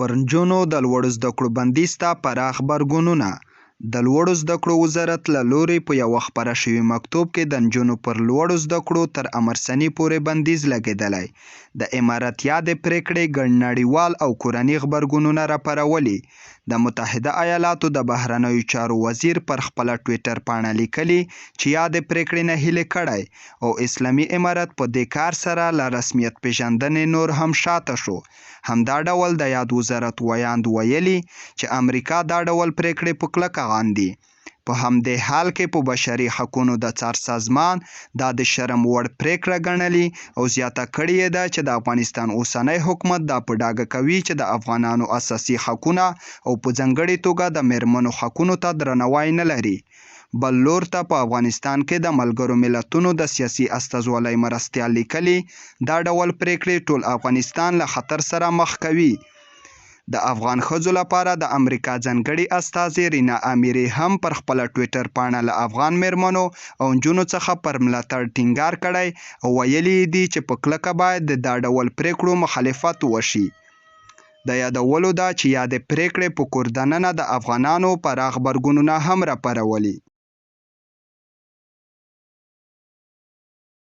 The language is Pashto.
پر نجونو د لوړو زده کړو بندیز ته پراخ غبرګونونه. د لوړو زده کړو وزارت له لوري په یوه خپره شوي مکتوب کې د نجونو پر لوړو زده کړو تر امرسني پورې بندیز لګېدلی. د امارت یادې پریکړې ګڼ نړیوال او کورني غبرګونونه راپارولي. د متحده ایالاتو د بهرنیو چارو وزیر پر خپله ټویټر پاڼه لیکلي چې یادې پریکړې نه هیلې کړی او اسلامي امارت په دې کار سره له رسمیت پیژندنې نور هم شاته شو. همدا ډول د یاد وزارت ویاند ویلي چې امریکا دا ډول پریکړې په کلکه غندي. په همدې حال کې په بشري حقونو د څار سازمان دا د شرم وړ پریکړه ګڼلې او زیاته کړې یې ده چې د افغانستان اوسنی حکومت دا په ډاګه کوي چې د افغانانو اساسي حقونه او په ځانګړې توګه د میرمنو حقونو ته درناوی نه لري. بل لور ته په افغانستان کې د ملګرو ملتونو د سیاسي استازولۍ مرستیال لیکلي دا ډول پریکړې ټول افغانستان له خطر سره مخ کوي. د افغان ښځو لپاره د امریکا ځانګړي استازي رینا امیري هم پر خپله ټویټر پاڼه له افغان میرمنو او نجونو څخه پر ملاتړ ټینګار کړی او ویلي دي چې په کلکه باید د دا ډول پریکړو مخالفت وشي. د یادولو ده چې یادې پریکړې په کور دننه د افغانانو پراخ غبرګونونه هم راپارولي.